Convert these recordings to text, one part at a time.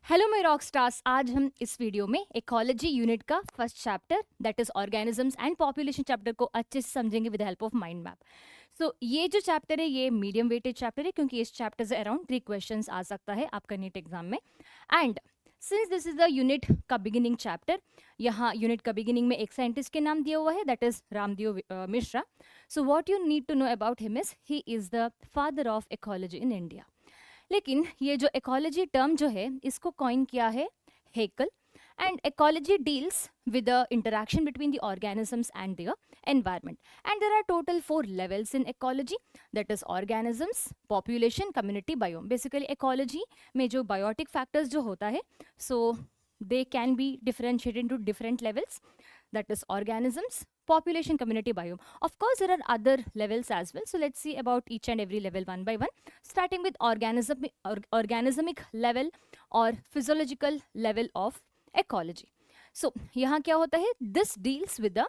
Hello my rock stars. आज हम इस वीडियो में इकोलॉजी यूनिट का first chapter that is organisms and population chapter को अच्छे से समझेंगे with help of mind map. So ये जो चैप्टर है ये मीडियम वेटेड चैप्टर है क्योंकि इस चैप्टर से अराउंड 3 क्वेश्चंस आ सकता है आपका नीट एग्जाम में। And since this is the unit का बिगिनिंग चैप्टर, यहाँ यूनिट का बिगिनिंग में एक साइंटिस्ट के नाम दिया हुआ है that is Ramdeo Mishra. So what you need to know about him is he is the father of ecology in India. लेकिन ये जो इकोलॉजी टर्म जो है इसको कॉइन किया है Haeckel. And ecology deals with the interaction between the organisms and their environment, and there are total 4 levels in ecology, that is organisms, population, community, biome. Basically ecology में जो biotic factors जो होता है, so they can be differentiated into different levels, that is organisms, population, community, biome. Of course there are other levels as well, so let's see about each and every level one by one, starting with organismic level or physiological level of ecology. So यहाँ क्या होता है, this deals with the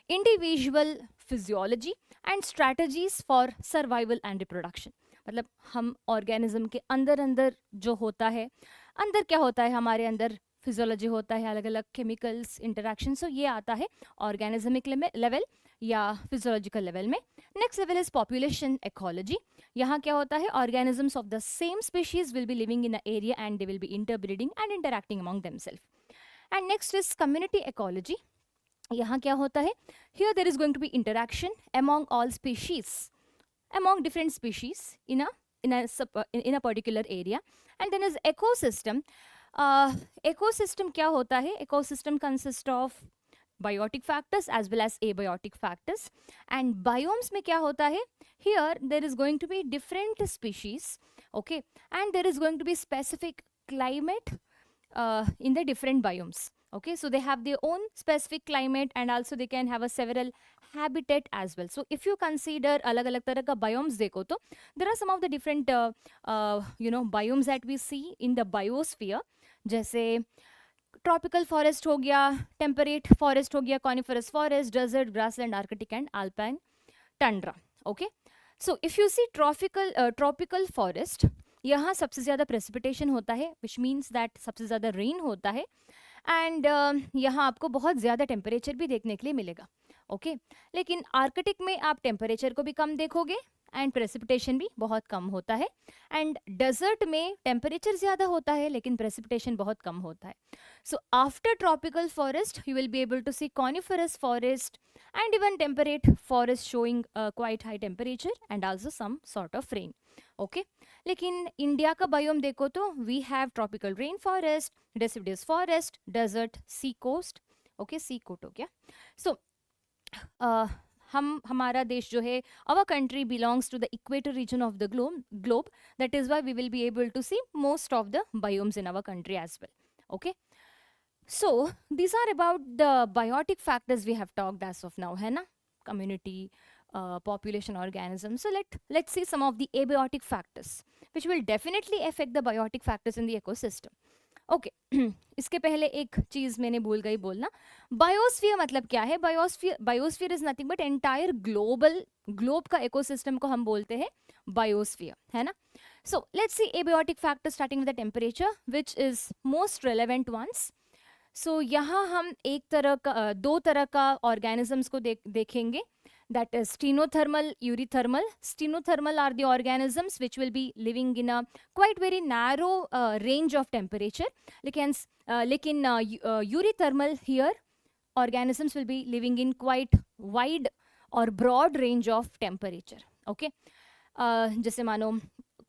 individual physiology and strategies for survival and reproduction. मतलब हम organism के अंदर अंदर जो होता है, अंदर क्या होता है, हमारे अंदर फिजियोलॉजी होता है, अलग अलग केमिकल्स इंटरेक्शन, सो ये आता है ऑर्गेनिज्मिक लेवल या फिजियोलॉजिकल लेवल में. Next level is population ecology. यहाँ क्या होता है, organisms of the same species will be living in a area and they will be interbreeding and interacting among themselves. And next is community ecology. यहाँ क्या होता है, here there is going to be interaction among all species, among different species in a particular area. And then is ecosystem. Ecosystem क्या होता है, ecosystem consist of biotic factors as well as abiotic factors. And biomes में क्या होता है, here there is going to be different species, okay, and there is going to be specific climate in the different biomes. Okay, so they have their own specific climate and also they can have a several habitat as well. So if you consider अलग अलग तरह का biomes देखो तो there are some of the different biomes that we see in the biosphere, जैसे tropical forest हो गया, temperate forest हो गया, coniferous forest, desert, grassland, arctic and alpine tundra. Okay, so if you see tropical forest, यहाँ सबसे ज़्यादा precipitation होता है, विच मीन्स दैट सबसे ज़्यादा रेन होता है. एंड यहाँ आपको बहुत ज़्यादा टेम्परेचर भी देखने के लिए मिलेगा. ओके, लेकिन आर्कटिक में आप टेम्परेचर को भी कम देखोगे एंड प्रेसिपिटेशन भी बहुत कम होता है. एंड डेजर्ट में टेम्परेचर ज़्यादा होता है लेकिन प्रेसिपिटेशन बहुत कम होता है. So after tropical forest you will be able to see coniferous forest and even temperate forest showing quite high temperature and also some sort of rain. Okay, लेकिन इंडिया का बायोम देखो तो we have tropical rain forest, deciduous forest, desert, sea coast. Okay, sea coast हो गया. So हमारा देश जो है, our country belongs to the equator region of the globe. That is why we will be able to see most of the biomes in our country as well. Okay, so these are about the biotic factors we have talked as of now, है ना, community, population, organism. So let's see some of the abiotic factors which will definitely affect the biotic factors in the ecosystem. Okay इसके पहले एक चीज़ मैंने भूल गई बोलना, biosphere मतलब क्या है. Biosphere is nothing but entire globe का इकोसिस्टम को हम बोलते हैं बायोस्फीयर, है ना. So let's see abiotic factor starting with the temperature which is most relevant ones. So यहाँ हम दो तरह का ऑर्गेनिजम्स को देखेंगे, that is stenothermal, eurythermal. Stenothermal are the organisms which will be living in a quite very narrow range of temperature. लेकिन eurythermal here organisms will be living in quite wide or broad range of temperature. Okay, जैसे मानो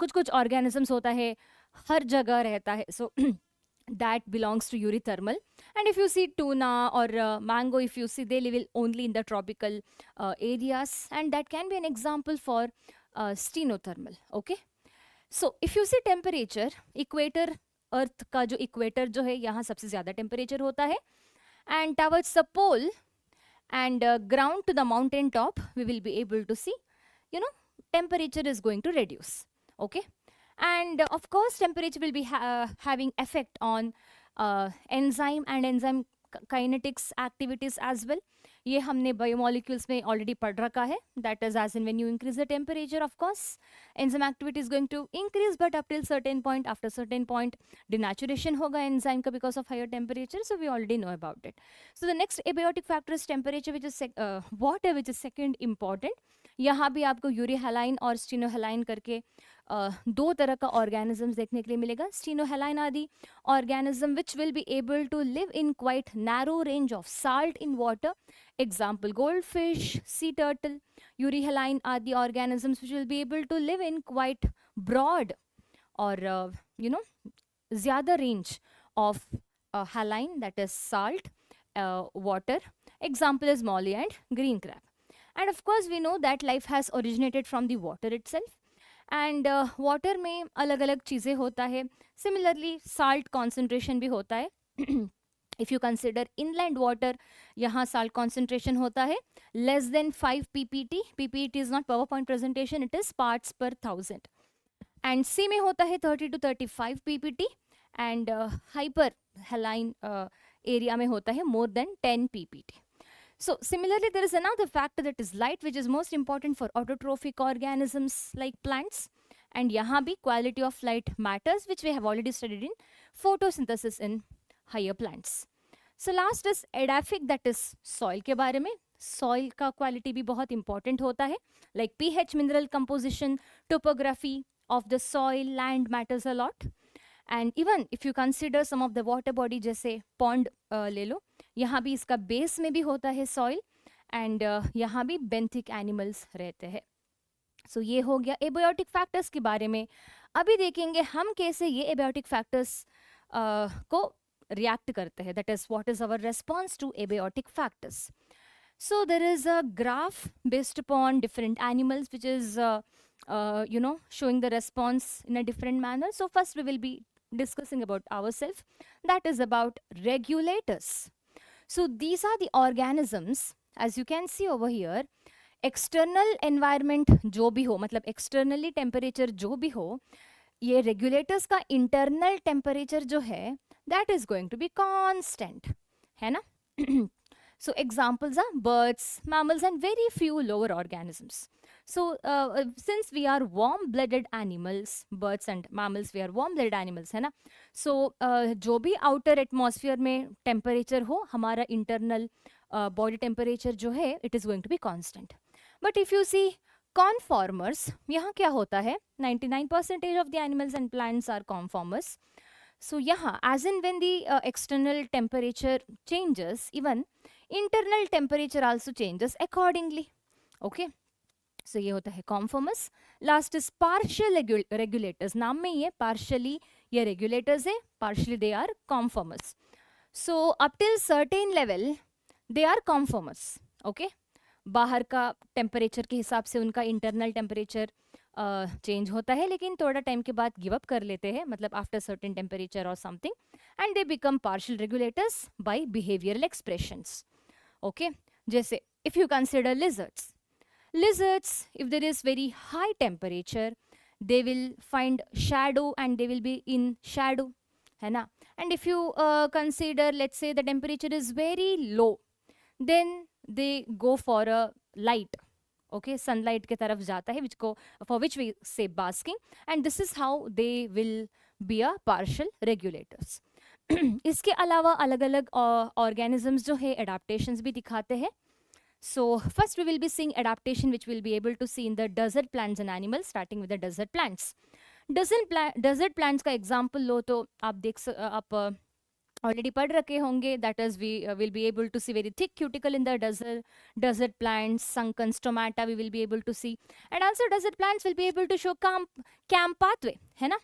कुछ organisms होता है हर जगह रहता है, so that belongs to eurythermal. And if you see tuna or mango, if you see, they live only in the tropical areas, and that can be an example for stenothermal. Okay, so if you see temperature, equator, earth का जो equator जो है यहाँ सबसे ज़्यादा temperature होता है, and towards the pole and ground to the mountain top we will be able to see, temperature is going to reduce. Okay, and of course temperature will be having effect on enzyme and enzyme kinetics activities as well. ये हमने biomolecules में already पढ़ रखा है, that is as in when you increase the temperature of course enzyme activity is going to increase, but up till certain point, after certain point denaturation होगा enzyme का because of higher temperature, so we already know about it. So the next abiotic factor is temperature which is water which is second important. यहाँ भी आपको यूरिहालाइन और स्टीनोहेलाइन करके दो तरह का ऑर्गेनिजम्स देखने के लिए मिलेगा. Stenohaline are the organism which will be able to live in quite narrow range of salt in water, example goldfish, sea turtle. Euryhaline are the organisms which will be able to live in quite broad और ज़्यादा range of haline, that is salt, water. Example is molly and green crab. And of course we know that life has originated from the water itself. And water में अलग अलग चीज़ें होता है. Similarly salt concentration भी होता है. If you consider inland water, यहाँ salt concentration होता है less than 5 ppt. ppt is not PowerPoint presentation, it is parts per thousand. And sea में होता है 30 to 35 ppt. And hyper haline area में होता है more than 10 ppt. So similarly there is another factor that is light, which is most important for autotrophic organisms like plants. And यहाँ भी quality of light matters, which we have already studied in photosynthesis in higher plants. So last is edaphic, that is soil के बारे में. Soil का quality भी बहुत important होता है, like pH, mineral composition, topography of the soil, land matters a lot. And even if you consider some of the water body जैसे pond ले लो, यहाँ भी इसका base में भी होता है soil. And यहाँ भी benthic animals रहते हैं. So ये हो गया abiotic factors के बारे में. अभी देखेंगे हम कैसे ये abiotic factors को react करते हैं, that is what is our response to abiotic factors. So there is a graph based upon different animals which is showing the response in a different manner. So first we will be discussing about ourselves, that is about regulators. So these are the organisms, as you can see over here. External environment जो भी हो, मतलब externally temperature जो भी हो, ये regulators का internal temperature जो है, that is going to be constant, है ना? So examples are birds, mammals and very few lower organisms. So since we are warm-blooded animals, birds and mammals, we are warm-blooded animals, है ना? So जो भी outer atmosphere में temperature हो, हमारा internal body temperature जो है, it is going to be constant. But if you see conformers, यहाँ क्या होता है? 99% of the animals and plants are conformers. So यहाँ, as in when the external temperature changes, even internal temperature also changes accordingly. Okay. So ये होता है conformers. Last is partial regulators. नाम में ये partially ये regulators है, partially they are conformers. So up till certain level they are conformers. Okay. बाहर का temperature के हिसाब से उनका internal temperature change होता है, लेकिन थोड़ा टाइम के बाद गिव अप कर लेते हैं, मतलब आफ्टर सर्टेन टेम्परेचर और something, and they become partial regulators by behavioural expressions. Okay, जैसे if you consider lizards, if there is very high temperature, they will find shadow and they will be in shadow, है ना? And if you consider, let's say the temperature is very low, then they go for a light. Okay, sunlight के तरफ जाता है, for which we say basking, and this is how they will be a partial regulators. इसके अलावा अलग अलग organisms जो है adaptations भी दिखाते हैं. So first we will be seeing adaptation which we'll be able to see in the desert plants and animals, starting with the desert plants. Desert plants का example लो तो आप already पढ़ रखे होंगे, that is we will be able to see very thick cuticle in the desert plants, sunken stomata we will be able to see, and also desert plants will be able to show CAM pathway, है ना?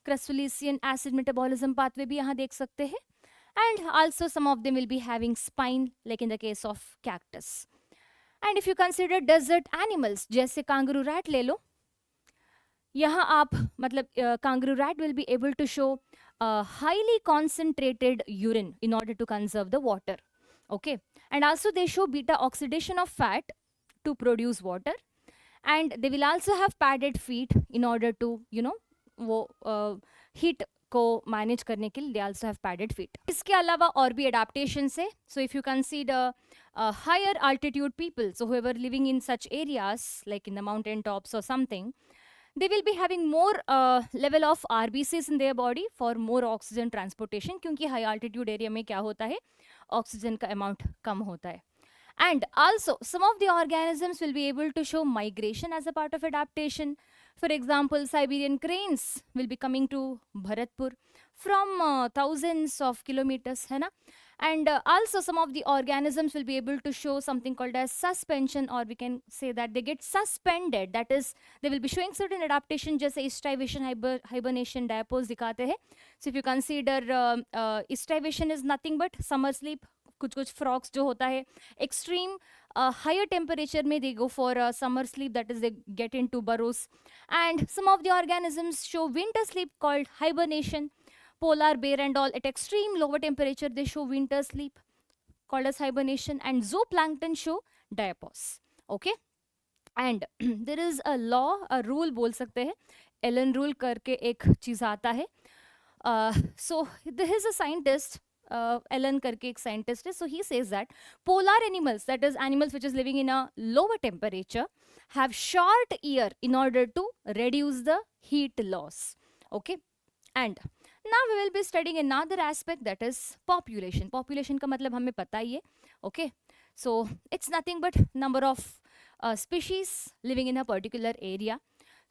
Crustacean acid metabolism pathway भी यहाँ देख सकते हैं, and also some of them will be having spine, like in the case of cactus. And if you consider desert animals, जैसे kangaroo rat ले लो, यहाँ आप मतलब kangaroo rat will be able to show highly concentrated urine in order to conserve the water. Okay, and also they show beta oxidation of fat to produce water, and they will also have padded feet in order to heat को manage करने के लिए they also have padded feet. इसके अलावा और भी adaptation है. So if you consider higher altitude people, so whoever living in such areas like in the mountain tops or something, they will be having more level of RBCs in their body for more oxygen transportation, क्योंकि high altitude area में क्या होता है, oxygen का amount कम होता है. And also, some of the organisms will be able to show migration as a part of adaptation. For example, Siberian cranes will be coming to Bharatpur from thousands of kilometers, है ना? And also some of the organisms will be able to show something called as suspension, or we can say that they get suspended. That is, they will be showing certain adaptation, जैसे estivation, hibernation, diapause दिखाते हैं. So if you consider estivation is nothing but summer sleep, कुछ frogs जो होता है extreme higher temperature में they go for summer sleep, that is they get into burrows. And some of the organisms show winter sleep called hibernation. Polar bear and all, at extreme lower temperature they show winter sleep called as hibernation. And zooplankton show diapause. Okay, and there is a law, a rule बोल सकते हैं, Elon rule करके एक चीज आता है. So there is a scientist, Ellen करके एक scientist है. So he says that polar animals, that is animals which is living in a lower temperature, have short ear in order to reduce the heat loss. Okay, and now we will be studying another aspect, that is population. Population का मतलब हमें पता ही है. Okay, so it's nothing but number of species living in a particular area.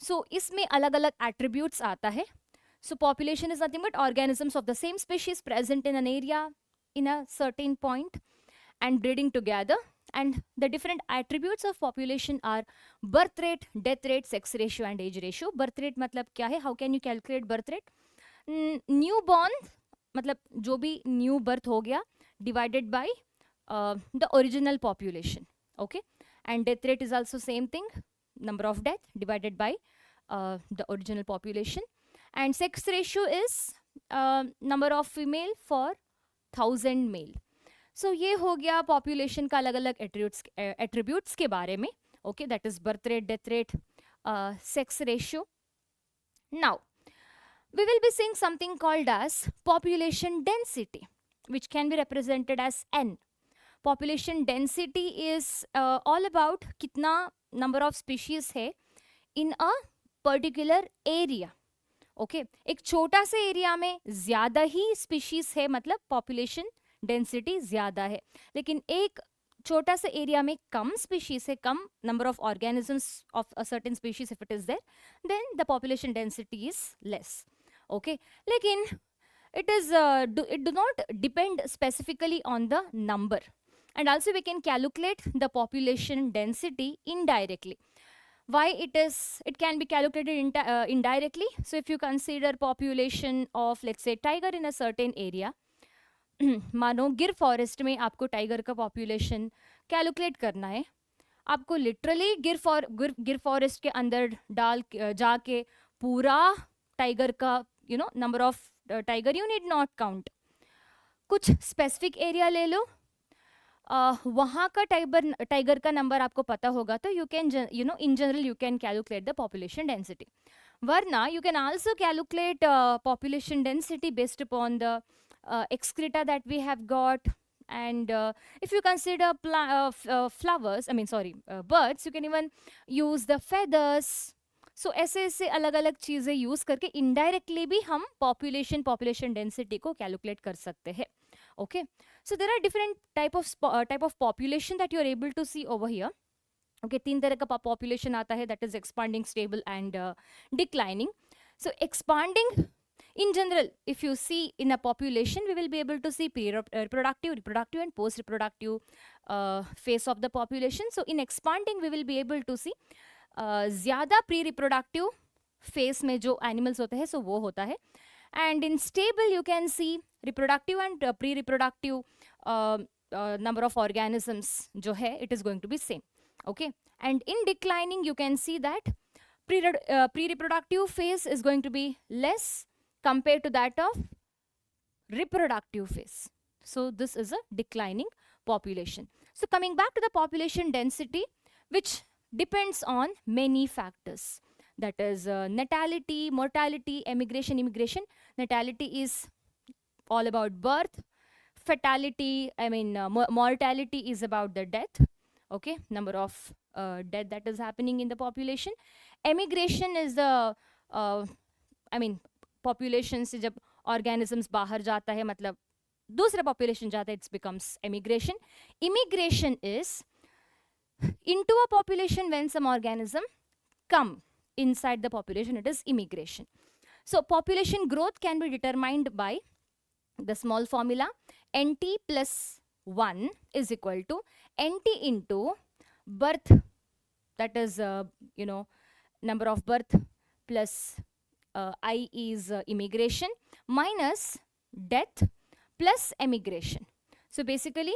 So इसमें अलग अलग attributes आता है. So population is nothing but organisms of the same species present in an area in a certain point and breeding together. And the different attributes of population are birth rate, death rate, sex ratio and age ratio. Birth rate मतलब क्या है? How can you calculate birth rate? Newborn मतलब जो भी new birth हो गया divided by the original population. Okay, and death rate is also same thing, number of death divided by the original population. And sex ratio is number of female for 1000 male. So ये हो गया population का अलग अलग attributes के बारे में. Okay, that is birth rate, death rate, sex ratio. Now we will be seeing something called as population density, which can be represented as N. Population density is all about कितना number of species है in a particular area. Okay एक छोटा से area में ज्यादा ही species है, मतलब population density ज्यादा है. लेकिन एक छोटा से एरिया में कम स्पीशीज है, कम number of organisms of a certain species if it is there, then the population density is less. Okay, लेकिन it do not depend specifically on the number. And also we can calculate the population density indirectly. Why it can be calculated indirectly? So if you consider population of, let's say, tiger in a certain area, मानो गिर forest में आपको tiger का population calculate करना है. आपको literally गिर forest के अंदर जाके पूरा टाइगर का number of tiger you need not count. कुछ स्पेसिफिक एरिया ले लो, वहाँ का टाइगर का नंबर आपको पता होगा, तो you can in general you can calculate the population density. वरना you can also calculate population density based upon the excreta that we have got. And if you consider flowers, birds, you can even use the feathers. So ऐसे अलग अलग चीज़ें use करके indirectly भी हम population density को calculate कर सकते हैं. Okay, so there are different type of population that you are able to see over here. Okay, तीन तरह का population आता है, that is expanding, stable and declining. So expanding, in general, if you see in a population, we will be able to see reproductive and post-reproductive phase of the population. So in expanding, we will be able to see ज़्यादा pre-reproductive phase में जो animals होते हैं, so वो होता है. And in stable, you can see reproductive and pre-reproductive number of organisms जो है, it is going to be same. Okay, and in declining, you can see that pre-reproductive phase is going to be less compared to that of reproductive phase. So this is a declining population. So coming back to the population density, which depends on many factors. that is natality, mortality, emigration, immigration. Natality is all about birth. Fatality, I mean, mortality is about the death. Okay, number of death that is happening in the population. Emigration is the I mean, population से जब organisms बाहर जाता है, मतलब दूसरा population जाता है, it becomes emigration. Immigration is into a population when some organism come inside the population, it is immigration. So population growth can be determined by the small formula nt plus 1 is equal to nt into birth, that is number of birth, plus I is immigration, minus death plus emigration. So basically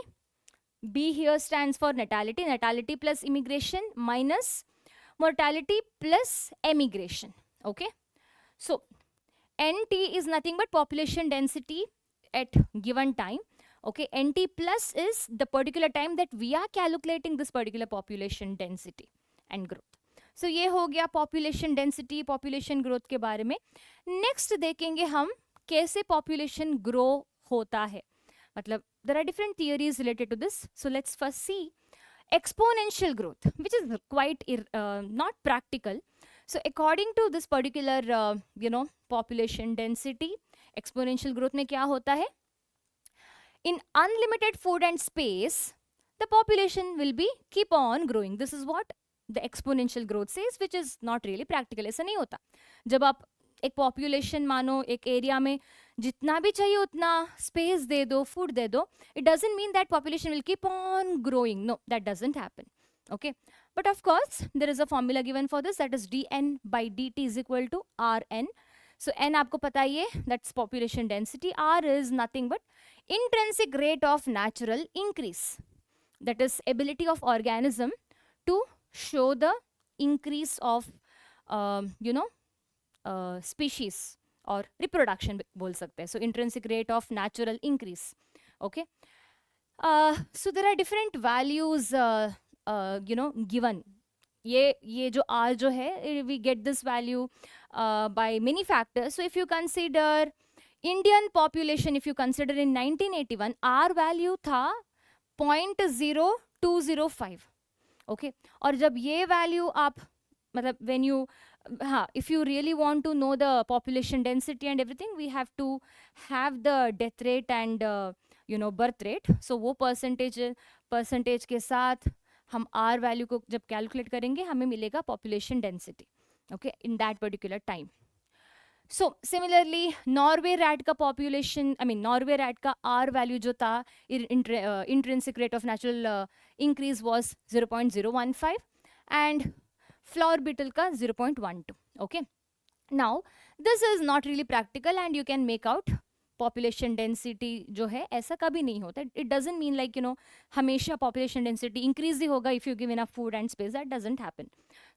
B here stands for natality, natality plus immigration minus mortality plus emigration. Okay, so nt is nothing but population density at given time. Okay, nt plus is the particular time that we are calculating this particular population density and growth. So ये हो गया population density, population growth के बारे में. Next देखेंगे हम कैसे population grow होता है. मतलब there are different theories related to this. So let's first see exponential growth, which is quite not practical. So according to this particular population density, exponential growth में क्या होता है? In unlimited food and space, the population will be keep on growing. This is what the exponential growth says, which is not really practical. ऐसा नहीं होता. जब आप एक population मानो एक area में जितना भी चाहिए उतना space दे दो, food दे दो, it doesn't mean that population will keep on growing. No, that doesn't happen. Okay, but of course there is a formula given for this, that is dn by dt is equal to rn. So n आपको पता ही है, that's population density. R is nothing but intrinsic rate of natural increase, that is ability of organism to show the increase of species or reproduction बोल सकते हैं. So intrinsic rate of natural increase. Okay, so there are different values given. ये जो R जो है, we get this value by many factors. So if you consider Indian population, if you consider in 1981, R value था 0.0205. Okay, और जब ये value आप मतलब when you if you really want to know the population density and everything, we have to have the death rate and birth rate. So वो percentage के साथ हम R value को जब calculate करेंगे, हमें मिलेगा population density. Okay, in that particular time. So similarly, Norway rat का population, Norway rat का R value जो था, intrinsic rate of natural increase was 0.015 and flower beetle का 0.12. Okay, now this is not really practical and you can make out population density जो है ऐसा कभी नहीं होता. It doesn't mean like हमेशा population density increase ही होगा if you give enough food and space. That doesn't happen.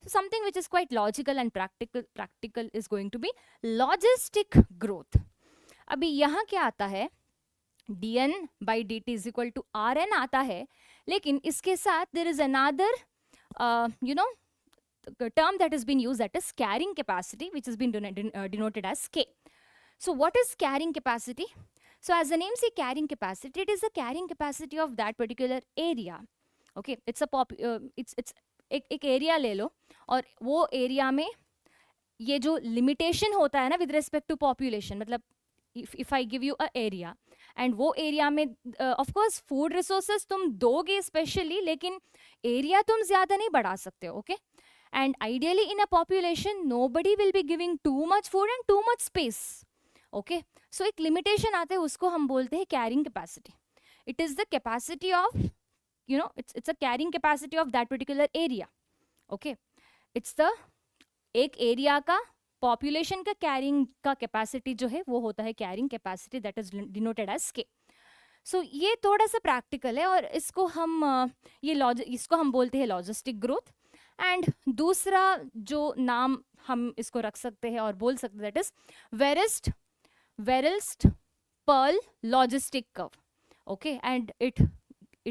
So something which is quite logical and practical is going to be logistic growth. अभी यहाँ क्या आता है, dn by dt is equal to rn आता है, लेकिन इसके साथ there is another term that has been used, that is carrying capacity, which has been denoted as k. So what is carrying capacity? So as the name says, carrying capacity, it is the carrying capacity of that particular area. Okay, it's a it's एक area ले लो और वो area में ये जो limitation होता है ना with respect to population, मतलब if I give you a area and वो area में of course food resources तुम दोगे specially, लेकिन area तुम ज़्यादा नहीं बढ़ा सकते हो. Okay, and ideally in a population nobody will be giving too much food and too much space. Okay, so एक limitation आता है, उसको हम बोलते हैं carrying capacity. It is the capacity of it's a carrying capacity of that particular area. Okay, it's the एक area का population का carrying का capacity जो है वो होता है carrying capacity, that is denoted as k. So ये थोड़ा सा practical है और इसको हम इसको हम बोलते हैं logistic growth. And दूसरा जो नाम हम इसको रख सकते हैं और बोल सकते हैं, that is Verelst-Pearl logistic curve. Okay, and it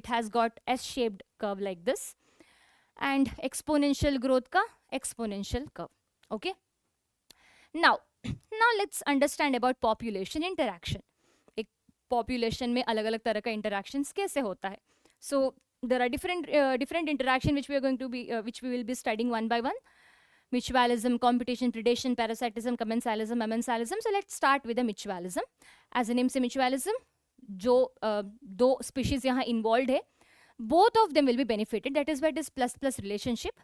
has got S-shaped curve like this, and exponential growth का exponential curve. Okay, now let's understand about population interaction. एक population में अलग अलग तरह का interactions कैसे होता है. So there are different interaction which we will be studying one by one. Mutualism, competition, predation, parasitism, commensalism, amensalism. So let's start with the mutualism. As the name से mutualism, जो दो species यहाँ involved है, both of them will be benefited. That is why it is plus relationship.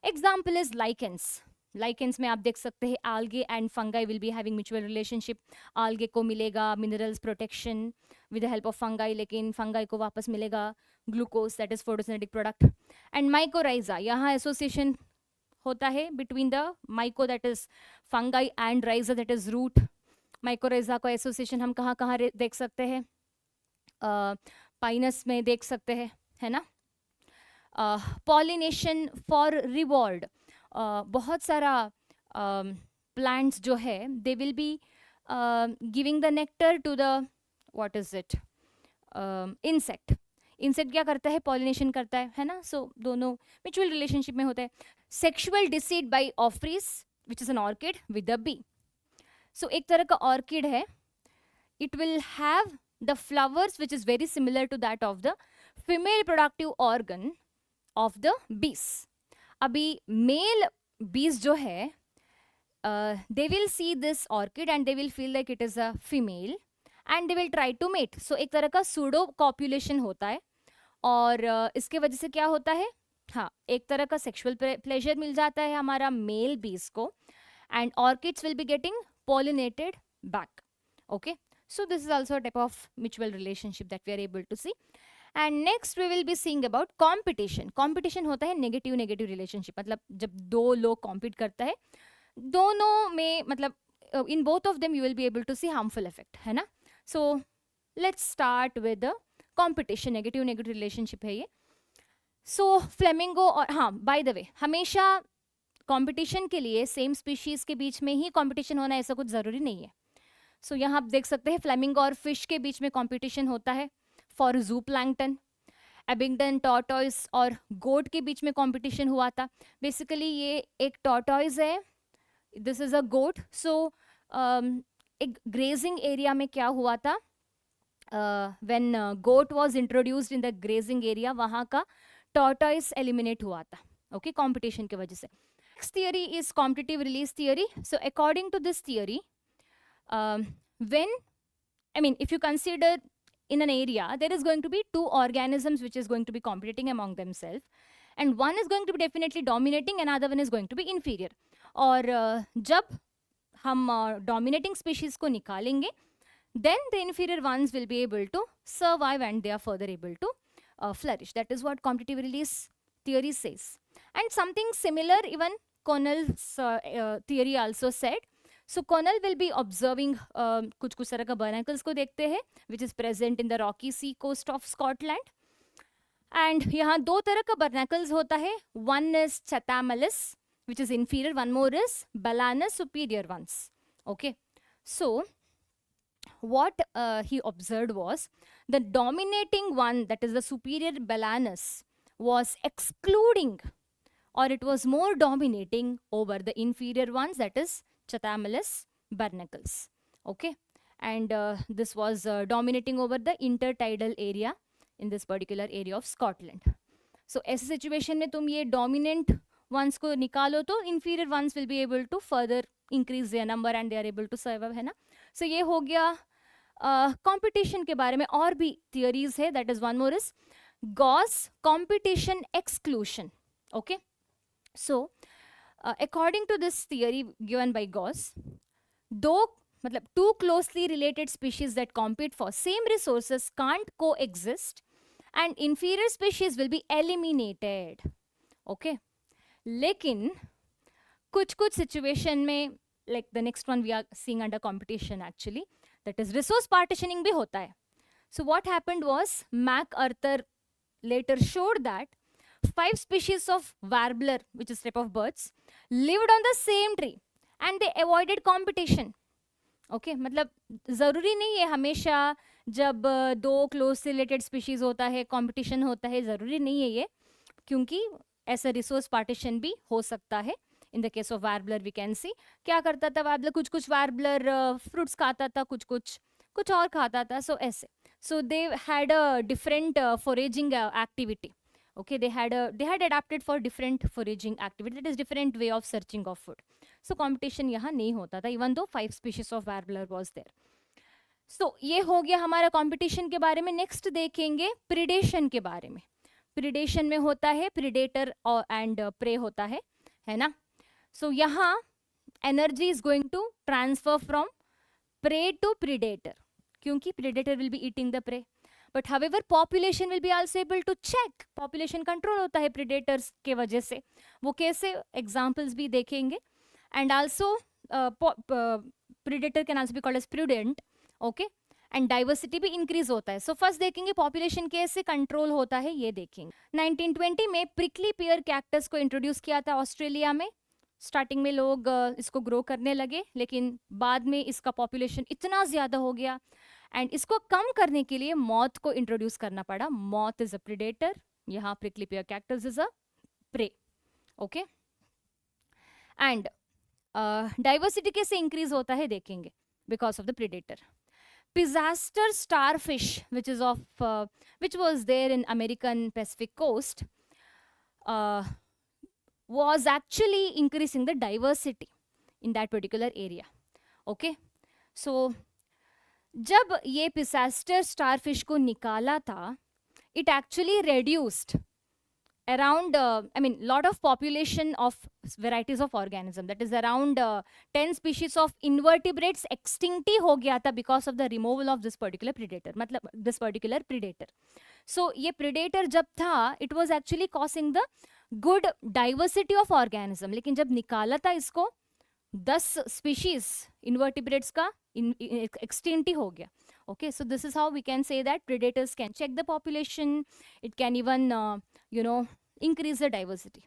Example is lichens. Lichens में आप देख सकते हैं algae and fungi will be having mutual relationship. Algae को मिलेगा minerals protection with the help of fungi, लेकिन fungi को वापस मिलेगा glucose, that is photosynthetic product. And mycorrhiza, यहाँ association होता है between the myco, that is fungi, and rhiza, that is root. mycorrhiza को association हम कहाँ कहाँ देख सकते हैं, पाइनस में देख सकते हैं, है ना. पॉलिनेशन फॉर रिवॉर्ड, बहुत सारा प्लांट्स जो है they will be giving the nectar to the what is it insect. Insect क्या करता है, पॉलिनेशन करता है ना. सो दोनों म्यूचुअल रिलेशनशिप में होता है. Sexual deceit by Ophrys which is an orchid with a bee. So एक तरह का ऑर्किड है, it will have the flowers which is very similar to that of the female reproductive organ of the bees. अभी male bees जो है they will see this orchid and they will feel like it is a female and they will try to mate. So एक तरह का pseudo copulation होता है और इसके वजह से क्या होता है, हाँ, एक तरह का sexual pleasure मिल जाता है हमारा male bees को and orchids will be getting pollinated back. Okay. So this is also a type of mutual relationship that we are able to see. And next we will be seeing about competition. Competition होता है negative relationship. मतलब जब दो लोग compete करता है, दोनों में मतलब in both of them you will be able to see harmful effect, है ना. So let's start with the competition. Negative relationship है ये. So flamingo और हाँ, by the way, हमेशा competition के लिए same species के बीच में ही competition होना ऐसा कुछ ज़रूरी नहीं है. सो यहाँ आप देख सकते हैं फ्लेमिंगो और फिश के बीच में कंपटीशन होता है फॉर जू प्लैंकटन. एबिंगटन टॉर्टॉइस और गोट के बीच में कंपटीशन हुआ था. बेसिकली ये एक टॉर्टॉइस है, दिस इज अ गोट. सो एक ग्रेजिंग एरिया में क्या हुआ था, when goat was introduced in the grazing area, वहाँ का टॉर्टॉइस एलिमिनेट हुआ था. ओके, कंपटीशन की वजह से. Next theory is competitive release theory. So according to this theory, if you consider in an area there is going to be two organisms which is going to be competing among themselves and one is going to be definitely dominating and another one is going to be inferior. और जब हम dominating species को निकालेंगे then the inferior ones will be able to survive and they are further able to flourish. That is what competitive release theory says. And something similar even Connell's theory also said. So Connell will be observing कुछ तरह का barnacles को देखते हैं which is present in the rocky sea coast of Scotland. And यहाँ दो तरह का barnacles होता है. One is Chathamalis which is inferior, one more is Balanus, superior ones. Okay. So what he observed was the dominating one, that is the superior Balanus, was excluding or it was more dominating over the inferior ones, that is Chathamalis barnacles. Okay, and this was dominating over the intertidal area in this particular area of Scotland. So ऐसे situation में तुम ये dominant ones को निकालो तो inferior ones will be able to further increase their number and they are able to survive, है ना. So ये हो गया competition के बारे में. और भी theories है, that is one more is Gauss competition exclusion. Okay, so according to this theory given by Gauss, मतलब two closely related species that compete for same resources can't coexist and inferior species will be eliminated. Okay, लेकिन कुछ situation में, like the next one we are seeing under competition actually, that is resource partitioning भी होता है. So what happened was MacArthur later showed that 5 species of warbler, which is type of birds, lived on the same tree and they avoided competition. Okay, मतलब ज़रूरी नहीं है हमेशा जब दो close related species होता है competition होता है, ज़रूरी नहीं है ये, क्योंकि ऐसा resource partition भी हो सकता है in the case of warbler we can see क्या करता था वार्बलर, कुछ कुछ वार्बलर फ्रूट्स खाता था, कुछ कुछ कुछ और खाता था. सो ऐसे, so they had a different foraging activity. Okay, they had adapted for different foraging activity, that is different way of searching of food. So competition यहाँ नहीं होता था, even though 5 species of warbler was there. So ये हो गया हमारा competition के बारे में. नेक्स्ट देखेंगे predation के बारे में. predation में होता है predator and prey होता है ना. So यहाँ energy is going to transfer from prey to predator, क्योंकि predator will be eating the prey. But however population will be also able to check. population control होता है predators के वजह से. वो कैसे examples भी देखेंगे. And also predator can also be called as prudent. Okay, and diversity भी increase होता है. So first देखेंगे population कैसे control होता है, ये देखेंगे. 1920 में prickly pear cactus को introduce किया था ऑस्ट्रेलिया में. स्टार्टिंग में लोग इसको ग्रो करने लगे, लेकिन बाद में इसका पॉपुलेशन इतना ज़्यादा हो गया एंड इसको कम करने के लिए मॉथ को इंट्रोड्यूस करना पड़ा. मॉथ इज अ प्रेडेटर, यहाँ prickly pear cactus is a prey. Okay, and diversity कैसे इंक्रीज होता है देखेंगे because of the predator. Pisaster starfish which was there in American Pacific coast was actually increasing the diversity in that particular area. Okay, so जब ये पिसास्टर starfish को निकाला था, it actually reduced around lot of population of varieties of organism, that is around 10 species of invertebrates extinct ही हो गया था because of the removal of this particular predator, मतलब this particular predator. So ये predator जब था, it was actually causing the good diversity of organism, लेकिन जब निकाला था इसको 10 species invertebrates का extinct ही हो गया. Okay, so this is how we can say that predators can check the population, it can even increase the diversity.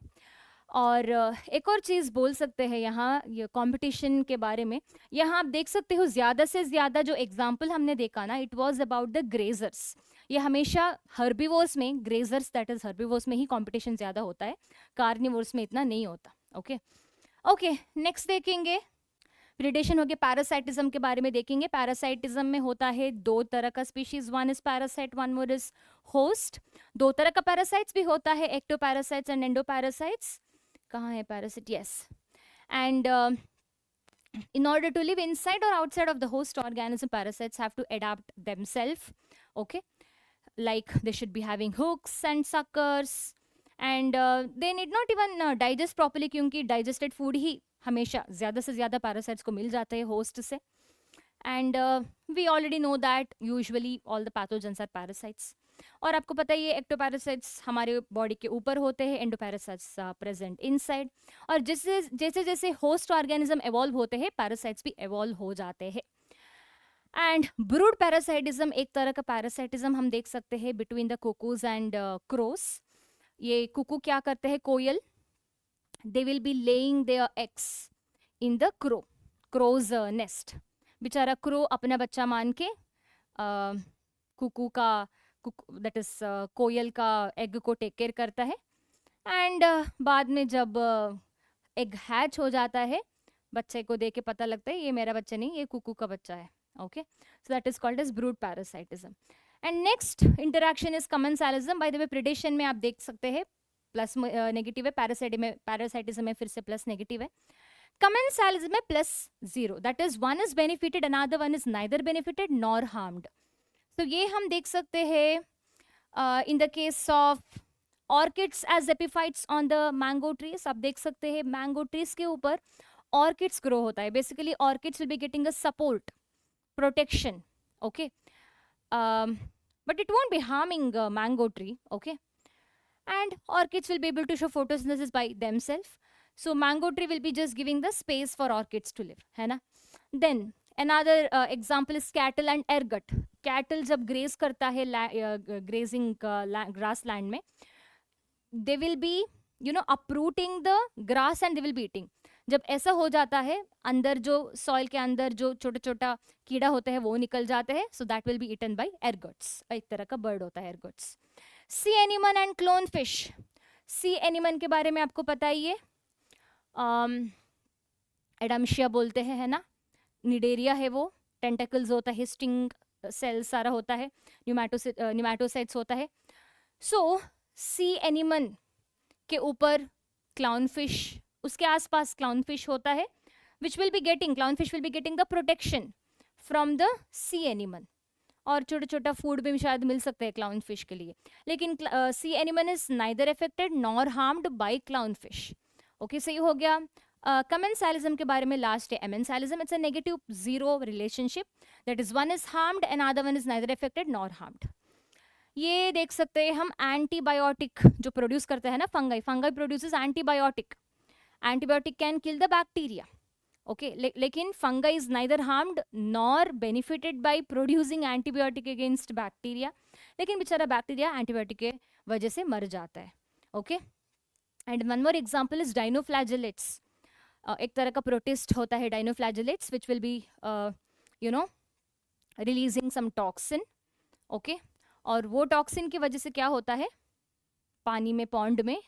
और एक और चीज़ बोल सकते हैं यहाँ ये कंपटीशन के बारे में. यहाँ आप देख सकते हो ज़्यादा से ज़्यादा जो एग्जाम्पल हमने देखा ना, it was about the grazers. ये हमेशा हर्बीवोर्स में, ग्रेजर्स दैट इज हर्बीवोर्स में ही कंपटीशन ज़्यादा होता है, कार्निवोर्स में इतना नहीं होता. ओके, नेक्स्ट देखेंगे प्रेडेशन हो गया. पैरासाइटिज्म के बारे में देखेंगे. पैरासाइटिज्म में होता है दो तरह का species, one is parasite, one more is host. दो तरह का पैरासाइट्स भी होता है, एक्टोपैरासाइट्स एंड एंडोपैरासाइट्स. कहाँ है parasite? Yes. And in order to live inside or outside of the host organism, parasites have to adapt themselves. Okay, like they should be having hooks and suckers, and they need not even digest properly, क्योंकि digested food ही हमेशा ज़्यादा से ज़्यादा parasites को मिल जाते हैं host से. And we already know that usually all the pathogens are parasites. और आपको पता है ये एक्टोपैरासाइट्स हमारे बॉडी के ऊपर होते हैं, एंडोपैरासाइट्स प्रेजेंट इनसाइड. और जैसे जैसे होस्ट ऑर्गेनिज्म एवॉल्व होते हैं, पैरासाइट्स भी एवॉल्व हो जाते हैं. एंड ब्रूड पैरासाइटिज्म एक तरह का पैरासाइटिज्म हम देख सकते हैं between the cuckoos and crows. ये कुकू क्या करते हैं, कोयल, they will be laying their eggs in the crow's nest. बेचारा क्रो अपना बच्चा मान के कुकू का दैट इज कोयल का एग को टेक केयर करता है. एंड बाद में जब एग हैच हो जाता है, बच्चे को देख के पता लगता है ये मेरा बच्चा नहीं, ये कुकू का बच्चा है. Okay, so that is called as brood parasitism. And next interaction is commensalism. By the way predation में आप देख सकते हैं प्लस नेगेटिव है, पैरासाइटिज्म में फिर से प्लस नेगेटिव है. कमेंसालिज्म में +0, that is one is benefited, another one is neither benefited nor harmed. तो ये हम देख सकते हैं in the case of orchids as epiphytes on the mango trees. आप देख सकते हैं मैंगो ट्रीज के ऊपर ऑर्किड्स ग्रो होता है. Basically orchids will be getting a support, protection. Okay, but it won't be harming mango tree. Okay, and orchids will be able to show photosynthesis by themselves. So mango tree will be just giving the space for orchids to live, है ना. Then another example is cattle and ergot. Cattle जब graze करता है grazing grassland में, they will be uprooting the grass and they will be eating. जब ऐसा हो जाता है, अंदर जो सॉइल के अंदर जो छोटा छोटा कीड़ा होते हैं वो निकल जाते हैं. so that will be eaten by ergots. एक तरह का बर्ड होता है ergots. sea anemone and clownfish. sea anemone के बारे में आपको पता ही है, एडम्शिया बोलते हैं, है ना, निडेरिया है वो, टेंटेकल्स होता है, स्टिंग सेल्स सारा होता है, न्यूमैटोसाइट्स होता है. सो सी एनिमन के ऊपर क्लाउनफिश, उसके आसपास क्लाउनफिश होता है, clownfish will be getting the protection from the sea anemone. और छोटा छोटा फूड भी शायद मिल सकता है क्लाउन फिश के लिए. लेकिन sea animal is neither affected nor harmed by clownfish. Okay, सही हो गया. कमेंसालिज्म के बारे में लास्ट है amensalism. It's a negative zero relationship, that is one is harmed and other one is neither affected nor harmed. ये देख सकते हैं हम, एंटीबायोटिक जो प्रोड्यूस करते हैं ना fungi produces antibiotic. Antibiotic can kill the bacteria. Okay, लेकिन fungi is neither harmed nor benefited by producing antibiotic against bacteria. लेकिन बेचारा बैक्टीरिया एंटीबायोटिक के वजह से मर जाता है. Okay, and one more example is dinoflagellates. एक तरह का प्रोटिस्ट होता है dinoflagellates which will be releasing some toxin. Okay, और वो टॉक्सिन की वजह से क्या होता है, पानी में, पॉन्ड में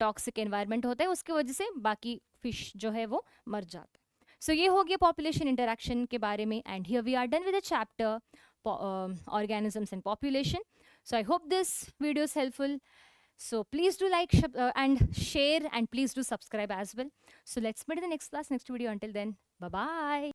टॉक्सिक एनवायरनमेंट होता है, उसकी वजह से बाकी फिश जो है वो मर जाता है. सो ये हो गया पॉपुलेशन इंटरैक्शन के बारे में. And here we are done with the chapter organisms and population. So I hope this video is helpful. So please do like and share, and please do subscribe as well. So let's meet in the next class, next video. Until then, bye bye.